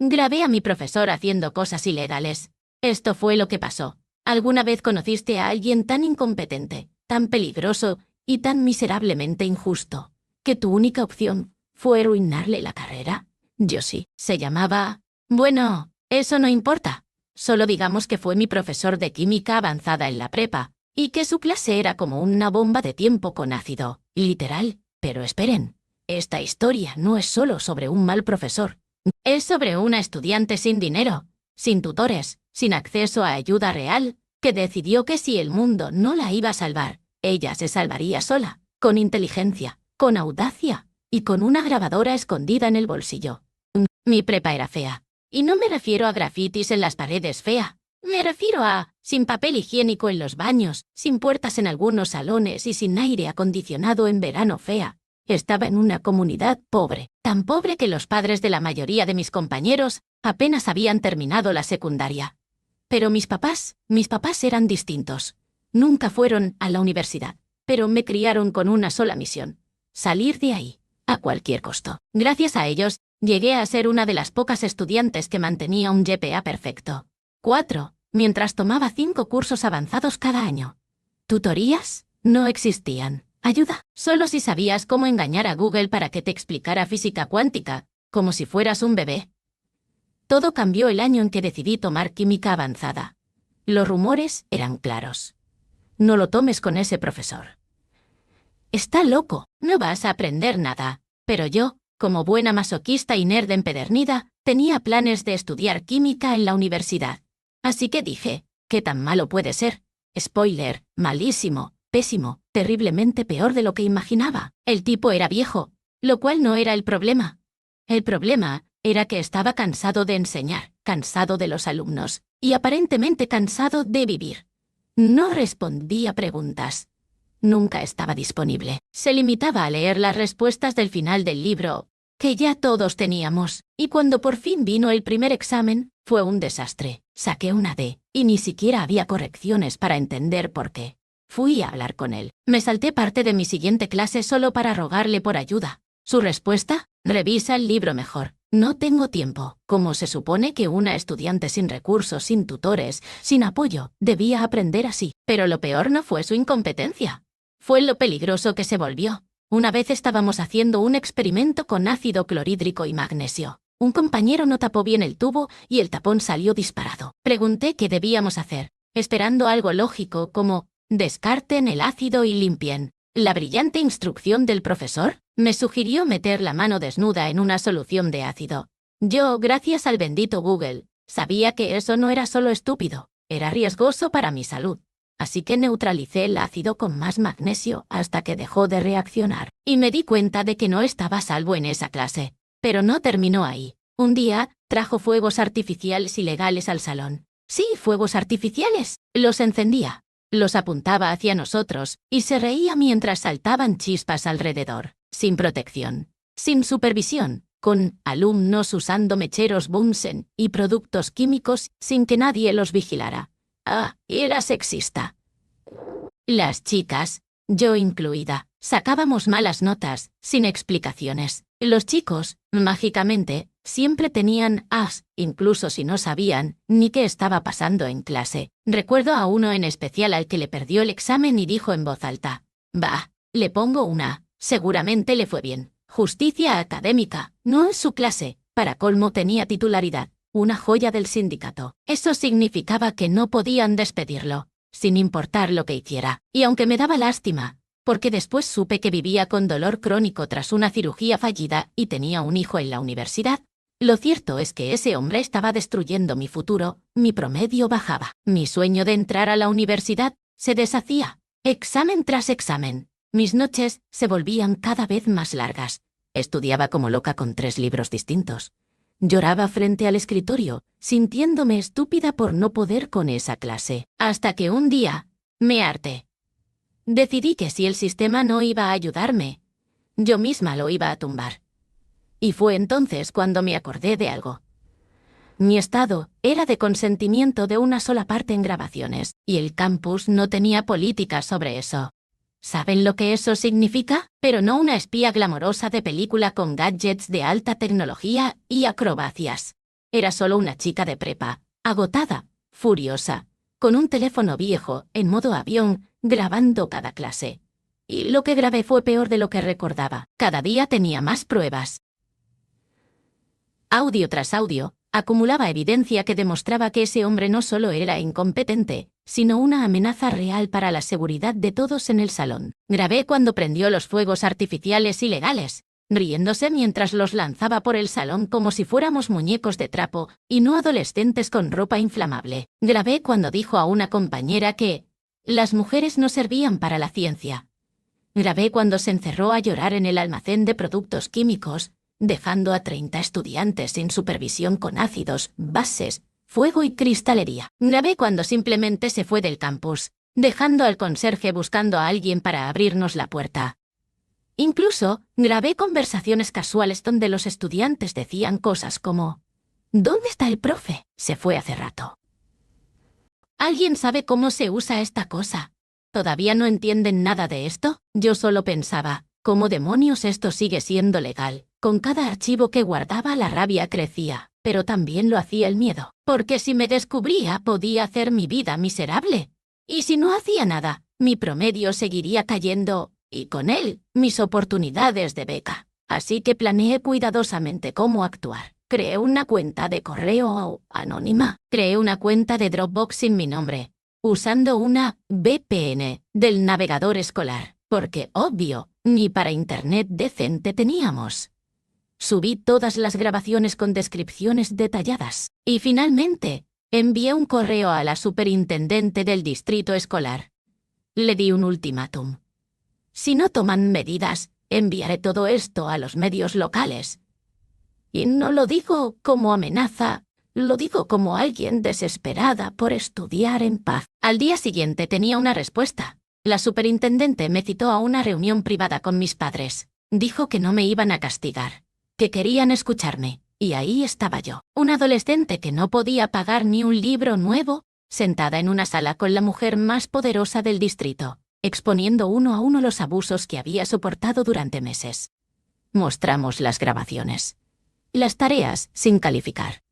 Grabé a mi profesor haciendo cosas ilegales. Esto fue lo que pasó. ¿Alguna vez conociste a alguien tan incompetente, tan peligroso y tan miserablemente injusto, que tu única opción fue arruinarle la carrera? Yo sí. Se llamaba... Bueno, eso no importa. Solo digamos que fue mi profesor de química avanzada en la prepa, y que su clase era como una bomba de tiempo con ácido, literal. Pero esperen, esta historia no es solo sobre un mal profesor. Es sobre una estudiante sin dinero, sin tutores, sin acceso a ayuda real, que decidió que si el mundo no la iba a salvar, ella se salvaría sola, con inteligencia, con audacia y con una grabadora escondida en el bolsillo. Mi prepa era fea. Y no me refiero a grafitis en las paredes fea. Me refiero a sin papel higiénico en los baños, sin puertas en algunos salones y sin aire acondicionado en verano fea. Estaba en una comunidad pobre, tan pobre que los padres de la mayoría de mis compañeros apenas habían terminado la secundaria. Pero mis papás eran distintos. Nunca fueron a la universidad, pero me criaron con una sola misión: salir de ahí, a cualquier costo. Gracias a ellos, llegué a ser una de las pocas estudiantes que mantenía un GPA perfecto. 4, mientras tomaba 5 cursos avanzados cada año. ¿Tutorías? No existían. Ayuda, solo si sabías cómo engañar a Google para que te explicara física cuántica, como si fueras un bebé. Todo cambió el año en que decidí tomar química avanzada. Los rumores eran claros. No lo tomes con ese profesor. Está loco, no vas a aprender nada. Pero yo, como buena masoquista y nerd empedernida, tenía planes de estudiar química en la universidad. Así que dije, ¿qué tan malo puede ser? Spoiler, malísimo, pésimo, terriblemente peor de lo que imaginaba. El tipo era viejo, lo cual no era el problema. El problema era que estaba cansado de enseñar, cansado de los alumnos, y aparentemente cansado de vivir. No respondía preguntas. Nunca estaba disponible. Se limitaba a leer las respuestas del final del libro, que ya todos teníamos, y cuando por fin vino el primer examen, fue un desastre. Saqué una D, y ni siquiera había correcciones para entender por qué. Fui a hablar con él. Me salté parte de mi siguiente clase solo para rogarle por ayuda. Su respuesta: revisa el libro mejor. No tengo tiempo. ¿Cómo se supone que una estudiante sin recursos, sin tutores, sin apoyo, debía aprender así? Pero lo peor no fue su incompetencia. Fue lo peligroso que se volvió. Una vez estábamos haciendo un experimento con ácido clorhídrico y magnesio. Un compañero no tapó bien el tubo y el tapón salió disparado. Pregunté qué debíamos hacer, esperando algo lógico como: descarten el ácido y limpien. La brillante instrucción del profesor me sugirió meter la mano desnuda en una solución de ácido. Yo, gracias al bendito Google, sabía que eso no era solo estúpido, era riesgoso para mi salud. Así que neutralicé el ácido con más magnesio hasta que dejó de reaccionar. Y me di cuenta de que no estaba a salvo en esa clase. Pero no terminó ahí. Un día, trajo fuegos artificiales ilegales al salón. Sí, fuegos artificiales. Los encendía. Los apuntaba hacia nosotros, y se reía mientras saltaban chispas alrededor. Sin protección. Sin supervisión. Con alumnos usando mecheros Bunsen y productos químicos sin que nadie los vigilara. Ah, era sexista. Las chicas, yo incluida, sacábamos malas notas, sin explicaciones. Los chicos, mágicamente, siempre tenían As, incluso si no sabían ni qué estaba pasando en clase. Recuerdo a uno en especial al que le perdió el examen y dijo en voz alta: «Bah, le pongo una, seguramente le fue bien. Justicia académica, no es su clase». Para colmo tenía titularidad. Una joya del sindicato. Eso significaba que no podían despedirlo, sin importar lo que hiciera. Y aunque me daba lástima, porque después supe que vivía con dolor crónico tras una cirugía fallida y tenía un hijo en la universidad, lo cierto es que ese hombre estaba destruyendo mi futuro, mi promedio bajaba. Mi sueño de entrar a la universidad se deshacía, examen tras examen. Mis noches se volvían cada vez más largas. Estudiaba como loca con 3 libros distintos. Lloraba frente al escritorio, sintiéndome estúpida por no poder con esa clase. Hasta que un día, me harté. Decidí que si el sistema no iba a ayudarme, yo misma lo iba a tumbar. Y fue entonces cuando me acordé de algo. Mi estado era de consentimiento de una sola parte en grabaciones, y el campus no tenía políticas sobre eso. ¿Saben lo que eso significa? Pero no una espía glamorosa de película con gadgets de alta tecnología y acrobacias. Era solo una chica de prepa, agotada, furiosa, con un teléfono viejo, en modo avión, grabando cada clase. Y lo que grabé fue peor de lo que recordaba. Cada día tenía más pruebas. Audio tras audio, acumulaba evidencia que demostraba que ese hombre no solo era incompetente, sino una amenaza real para la seguridad de todos en el salón. Grabé cuando prendió los fuegos artificiales ilegales, riéndose mientras los lanzaba por el salón como si fuéramos muñecos de trapo y no adolescentes con ropa inflamable. Grabé cuando dijo a una compañera que las mujeres no servían para la ciencia. Grabé cuando se encerró a llorar en el almacén de productos químicos, dejando a 30 estudiantes sin supervisión con ácidos, bases, fuego y cristalería. Grabé cuando simplemente se fue del campus, dejando al conserje buscando a alguien para abrirnos la puerta. Incluso, grabé conversaciones casuales donde los estudiantes decían cosas como ¿dónde está el profe? Se fue hace rato. ¿Alguien sabe cómo se usa esta cosa? ¿Todavía no entienden nada de esto? Yo solo pensaba, ¿cómo demonios esto sigue siendo legal? Con cada archivo que guardaba la rabia crecía, pero también lo hacía el miedo, porque si me descubría podía hacer mi vida miserable. Y si no hacía nada, mi promedio seguiría cayendo, y con él, mis oportunidades de beca. Así que planeé cuidadosamente cómo actuar. Creé una cuenta de correo anónima. Creé una cuenta de Dropbox sin mi nombre, usando una VPN del navegador escolar, porque, obvio, ni para internet decente teníamos. Subí todas las grabaciones con descripciones detalladas. Y finalmente, envié un correo a la superintendente del distrito escolar. Le di un ultimátum. Si no toman medidas, enviaré todo esto a los medios locales. Y no lo digo como amenaza, lo digo como alguien desesperada por estudiar en paz. Al día siguiente tenía una respuesta. La superintendente me citó a una reunión privada con mis padres. Dijo que no me iban a castigar, que querían escucharme, y ahí estaba yo, un adolescente que no podía pagar ni un libro nuevo, sentada en una sala con la mujer más poderosa del distrito, exponiendo uno a uno los abusos que había soportado durante meses. Mostramos las grabaciones. Las tareas sin calificar.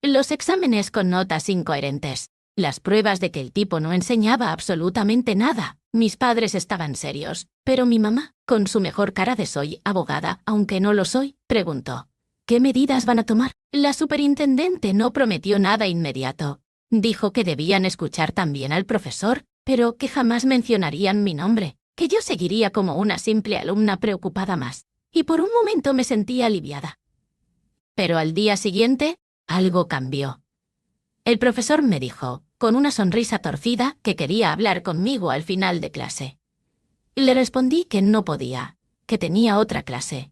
Los exámenes con notas incoherentes. Las pruebas de que el tipo no enseñaba absolutamente nada. Mis padres estaban serios, pero mi mamá, con su mejor cara de soy abogada, aunque no lo soy, preguntó: ¿qué medidas van a tomar? La superintendente no prometió nada inmediato. Dijo que debían escuchar también al profesor, pero que jamás mencionarían mi nombre, que yo seguiría como una simple alumna preocupada más. Y por un momento me sentí aliviada. Pero al día siguiente, algo cambió. El profesor me dijo, con una sonrisa torcida, que quería hablar conmigo al final de clase. Le respondí que no podía, que tenía otra clase.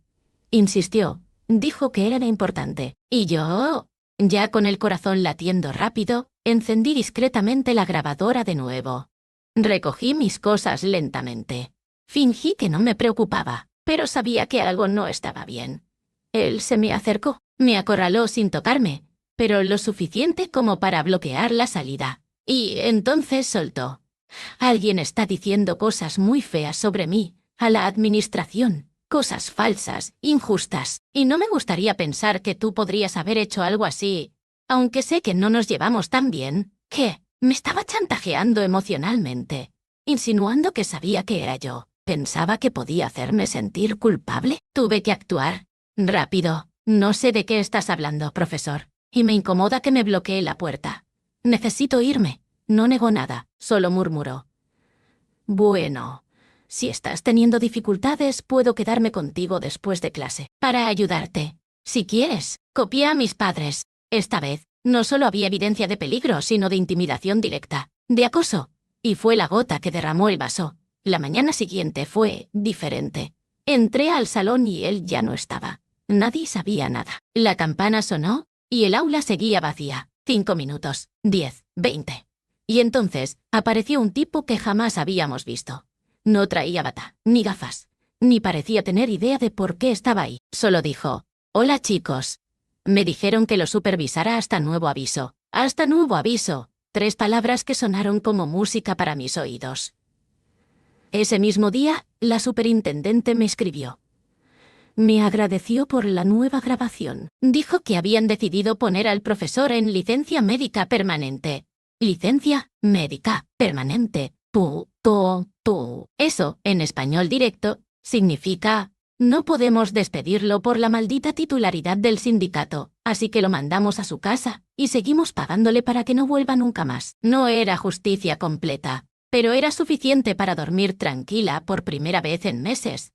Insistió, dijo que era importante, y yo, ya con el corazón latiendo rápido, encendí discretamente la grabadora de nuevo. Recogí mis cosas lentamente. Fingí que no me preocupaba, pero sabía que algo no estaba bien. Él se me acercó, me acorraló sin tocarme, pero lo suficiente como para bloquear la salida. Y entonces soltó: alguien está diciendo cosas muy feas sobre mí, a la administración, cosas falsas, injustas, y no me gustaría pensar que tú podrías haber hecho algo así, aunque sé que no nos llevamos tan bien. ¿Qué? Me estaba chantajeando emocionalmente, insinuando que sabía que era yo. Pensaba que podía hacerme sentir culpable. Tuve que actuar. Rápido. No sé de qué estás hablando, profesor, y me incomoda que me bloquee la puerta. Necesito irme. No negó nada, solo murmuró: bueno, si estás teniendo dificultades, puedo quedarme contigo después de clase, para ayudarte. Si quieres, copié a mis padres. Esta vez, no solo había evidencia de peligro, sino de intimidación directa, de acoso. Y fue la gota que derramó el vaso. La mañana siguiente fue diferente. Entré al salón y él ya no estaba. Nadie sabía nada. La campana sonó, y el aula seguía vacía. 5 minutos, 10, 20. Y entonces, apareció un tipo que jamás habíamos visto. No traía bata, ni gafas, ni parecía tener idea de por qué estaba ahí. Solo dijo: hola chicos. Me dijeron que lo supervisara hasta nuevo aviso. Hasta nuevo aviso. 3 palabras que sonaron como música para mis oídos. Ese mismo día, la superintendente me escribió: Me agradeció por la nueva grabación. Dijo que habían decidido poner al profesor en licencia médica permanente. Licencia médica permanente. Eso, en español directo, significa: no podemos despedirlo por la maldita titularidad del sindicato, así que lo mandamos a su casa y seguimos pagándole para que no vuelva nunca más. No era justicia completa, pero era suficiente para dormir tranquila por primera vez en meses.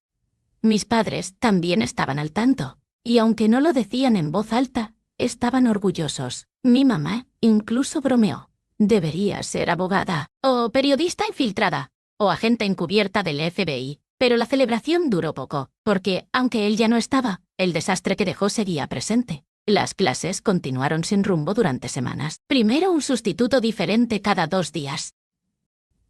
Mis padres también estaban al tanto, y aunque no lo decían en voz alta, estaban orgullosos. Mi mamá incluso bromeó: debería ser abogada, o periodista infiltrada, o agente encubierta del FBI. Pero la celebración duró poco, porque, aunque él ya no estaba, el desastre que dejó seguía presente. Las clases continuaron sin rumbo durante semanas. Primero un sustituto diferente cada 2 días.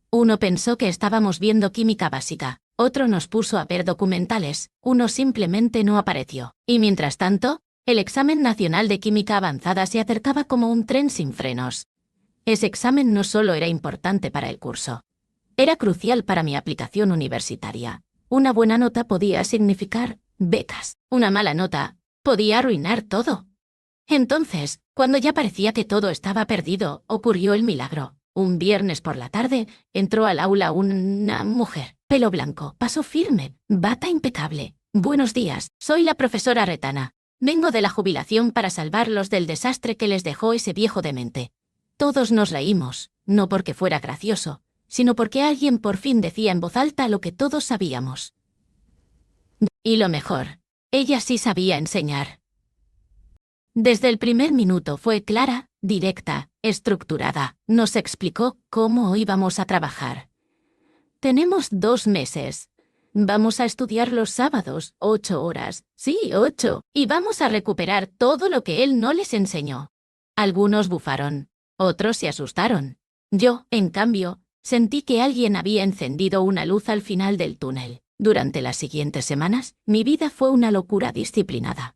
Uno pensó que estábamos viendo química básica, otro nos puso a ver documentales, uno simplemente no apareció. Y mientras tanto, el examen nacional de química avanzada se acercaba como un tren sin frenos. Ese examen no solo era importante para el curso, era crucial para mi aplicación universitaria. Una buena nota podía significar becas. Una mala nota podía arruinar todo. Entonces, cuando ya parecía que todo estaba perdido, ocurrió el milagro. Un viernes por la tarde, entró al aula una mujer, pelo blanco, paso firme, bata impecable. Buenos días, soy la profesora Retana. Vengo de la jubilación para salvarlos del desastre que les dejó ese viejo demente. Todos nos reímos, no porque fuera gracioso, sino porque alguien por fin decía en voz alta lo que todos sabíamos. Y lo mejor, ella sí sabía enseñar. Desde el primer minuto fue clara, directa, estructurada. Nos explicó cómo íbamos a trabajar. Tenemos 2 meses. Vamos a estudiar los sábados, 8 horas. Sí, 8. Y vamos a recuperar todo lo que él no les enseñó. Algunos bufaron, otros se asustaron. Yo, en cambio, sentí que alguien había encendido una luz al final del túnel. Durante las siguientes semanas, mi vida fue una locura disciplinada.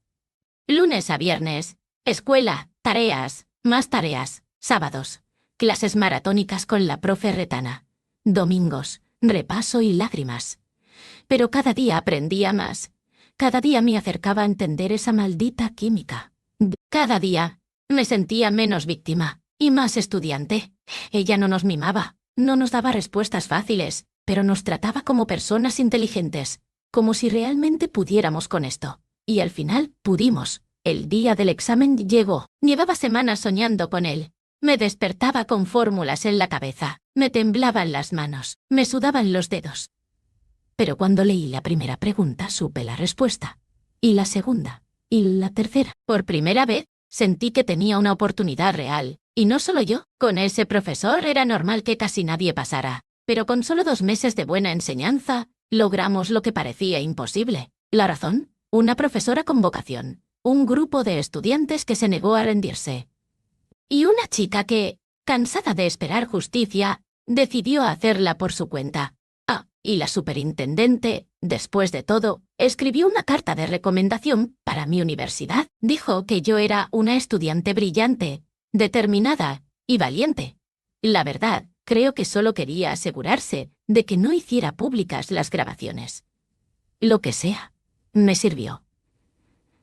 Lunes a viernes, escuela, tareas, más tareas, sábados, clases maratónicas con la profe Retana. Domingos, repaso y lágrimas. Pero cada día aprendía más. Cada día me acercaba a entender esa maldita química. Cada día me sentía menos víctima y más estudiante. Ella no nos mimaba, no nos daba respuestas fáciles, pero nos trataba como personas inteligentes, como si realmente pudiéramos con esto. Y al final pudimos. El día del examen llegó. Llevaba semanas soñando con él. Me despertaba con fórmulas en la cabeza. Me temblaban las manos. Me sudaban los dedos. Pero cuando leí la primera pregunta supe la respuesta. Y la segunda. Y la tercera. Por primera vez, sentí que tenía una oportunidad real. Y no solo yo. Con ese profesor era normal que casi nadie pasara. Pero con solo 2 meses de buena enseñanza, logramos lo que parecía imposible. ¿La razón? Una profesora con vocación. Un grupo de estudiantes que se negó a rendirse. Y una chica que, cansada de esperar justicia, decidió hacerla por su cuenta. Ah, y la superintendente, después de todo, escribió una carta de recomendación para mi universidad. Dijo que yo era una estudiante brillante, determinada y valiente. La verdad, creo que solo quería asegurarse de que no hiciera públicas las grabaciones. Lo que sea, me sirvió.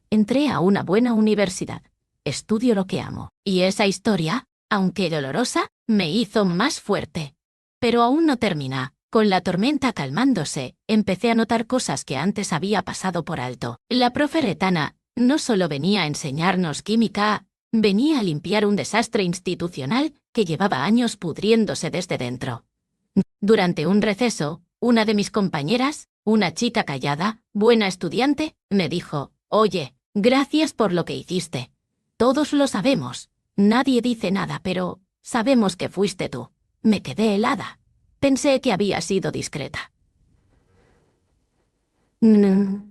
Entré a una buena universidad. Estudio lo que amo. Y esa historia, aunque dolorosa, me hizo más fuerte. Pero aún no termina. Con la tormenta calmándose, empecé a notar cosas que antes había pasado por alto. La profe Retana no solo venía a enseñarnos química, venía a limpiar un desastre institucional que llevaba años pudriéndose desde dentro. Durante un receso, una de mis compañeras, una chica callada, buena estudiante, me dijo: «Oye, gracias por lo que hiciste. Todos lo sabemos. Nadie dice nada, pero sabemos que fuiste tú». Me quedé helada. Pensé que había sido discreta. No.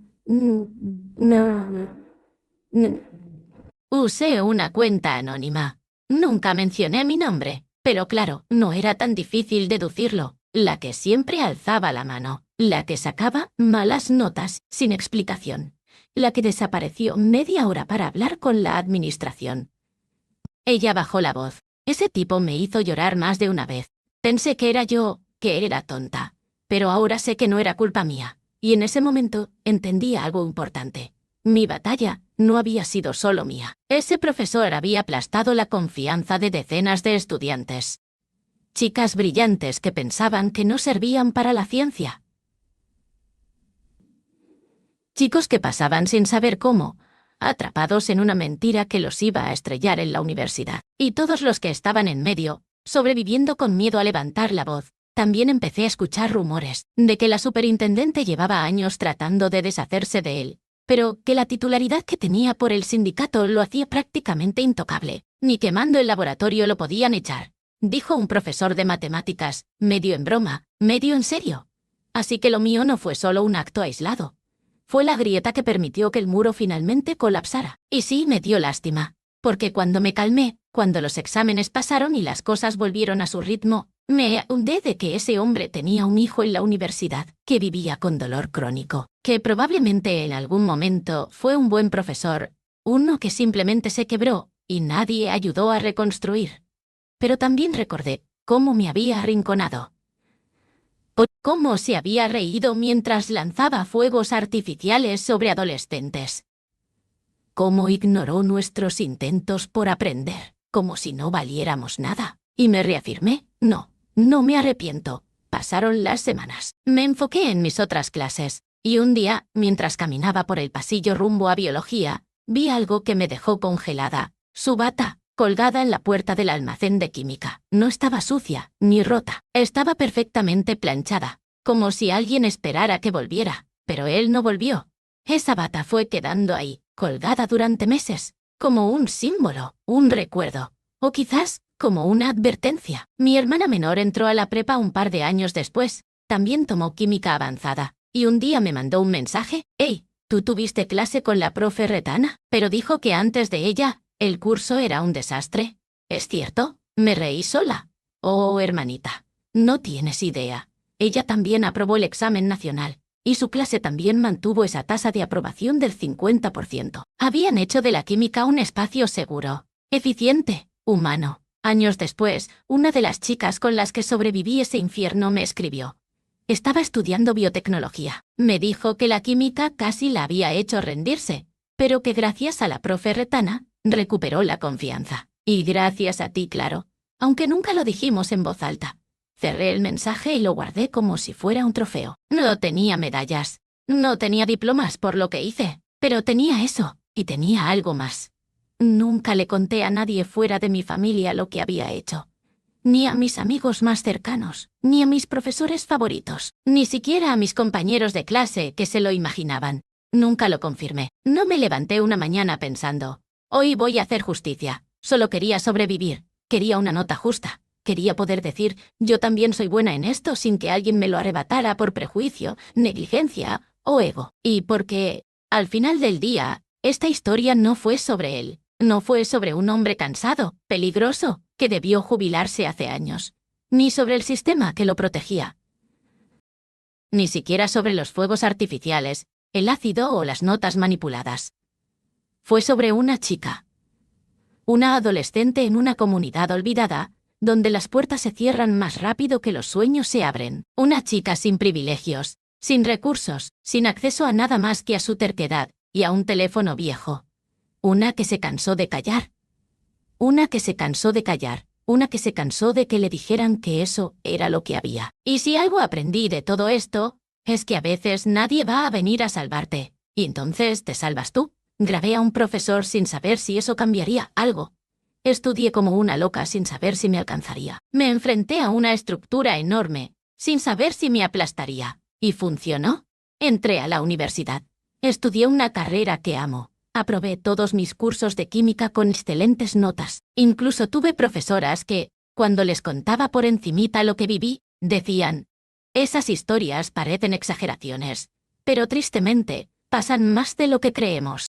Usé una cuenta anónima. Nunca mencioné mi nombre, pero claro, no era tan difícil deducirlo. La que siempre alzaba la mano, la que sacaba malas notas sin explicación, la que desapareció media hora para hablar con la administración. Ella bajó la voz. Ese tipo me hizo llorar más de una vez. Pensé que era yo, que era tonta. Pero ahora sé que no era culpa mía. Y en ese momento entendí algo importante. Mi batalla no había sido solo mía. Ese profesor había aplastado la confianza de decenas de estudiantes. Chicas brillantes que pensaban que no servían para la ciencia. Chicos que pasaban sin saber cómo, atrapados en una mentira que los iba a estrellar en la universidad. Y todos los que estaban en medio, sobreviviendo con miedo a levantar la voz. También empecé a escuchar rumores de que la superintendente llevaba años tratando de deshacerse de él, pero que la titularidad que tenía por el sindicato lo hacía prácticamente intocable. Ni quemando el laboratorio lo podían echar, dijo un profesor de matemáticas, medio en broma, medio en serio. Así que lo mío no fue solo un acto aislado. Fue la grieta que permitió que el muro finalmente colapsara. Y sí, me dio lástima, porque cuando me calmé, cuando los exámenes pasaron y las cosas volvieron a su ritmo, me ahondé de que ese hombre tenía un hijo en la universidad, que vivía con dolor crónico, que probablemente en algún momento fue un buen profesor, uno que simplemente se quebró y nadie ayudó a reconstruir. Pero también recordé cómo me había arrinconado. O cómo se había reído mientras lanzaba fuegos artificiales sobre adolescentes. Cómo ignoró nuestros intentos por aprender, como si no valiéramos nada. Y me reafirmé, no me arrepiento. Pasaron las semanas. Me enfoqué en mis otras clases, y un día, mientras caminaba por el pasillo rumbo a biología, vi algo que me dejó congelada. Su bata, colgada en la puerta del almacén de química. No estaba sucia, ni rota. Estaba perfectamente planchada, como si alguien esperara que volviera, pero él no volvió. Esa bata fue quedando ahí, colgada durante meses, como un símbolo, un recuerdo, o quizás como una advertencia. Mi hermana menor entró a la prepa un par de años después, también tomó química avanzada, y un día me mandó un mensaje: «Hey, ¿tú tuviste clase con la profe Retana?» Pero dijo que antes de ella, el curso era un desastre. ¿Es cierto? Me reí sola. Oh, hermanita, no tienes idea. Ella también aprobó el examen nacional, y su clase también mantuvo esa tasa de aprobación del 50%. Habían hecho de la química un espacio seguro, eficiente, humano. Años después, una de las chicas con las que sobreviví ese infierno me escribió. Estaba estudiando biotecnología. Me dijo que la química casi la había hecho rendirse, pero que gracias a la profe Retana, recuperó la confianza. Y gracias a ti, claro, aunque nunca lo dijimos en voz alta. Cerré el mensaje y lo guardé como si fuera un trofeo. No tenía medallas, no tenía diplomas por lo que hice, pero tenía eso, y tenía algo más. Nunca le conté a nadie fuera de mi familia lo que había hecho. Ni a mis amigos más cercanos, ni a mis profesores favoritos, ni siquiera a mis compañeros de clase que se lo imaginaban. Nunca lo confirmé. No me levanté una mañana pensando, hoy voy a hacer justicia. Solo quería sobrevivir, quería una nota justa, quería poder decir, yo también soy buena en esto sin que alguien me lo arrebatara por prejuicio, negligencia o ego. Y porque, al final del día, esta historia no fue sobre él. No fue sobre un hombre cansado, peligroso, que debió jubilarse hace años. Ni sobre el sistema que lo protegía. Ni siquiera sobre los fuegos artificiales, el ácido o las notas manipuladas. Fue sobre una chica. Una adolescente en una comunidad olvidada, donde las puertas se cierran más rápido que los sueños se abren. Una chica sin privilegios, sin recursos, sin acceso a nada más que a su terquedad y a un teléfono viejo. Una que se cansó de callar. Una que se cansó de callar. Una que se cansó de que le dijeran que eso era lo que había. Y si algo aprendí de todo esto, es que a veces nadie va a venir a salvarte. Y entonces te salvas tú. Grabé a un profesor sin saber si eso cambiaría algo. Estudié como una loca sin saber si me alcanzaría. Me enfrenté a una estructura enorme, sin saber si me aplastaría. Y funcionó. Entré a la universidad. Estudié una carrera que amo. Aprobé todos mis cursos de química con excelentes notas. Incluso tuve profesoras que, cuando les contaba por encimita lo que viví, decían, esas historias parecen exageraciones, pero tristemente, pasan más de lo que creemos.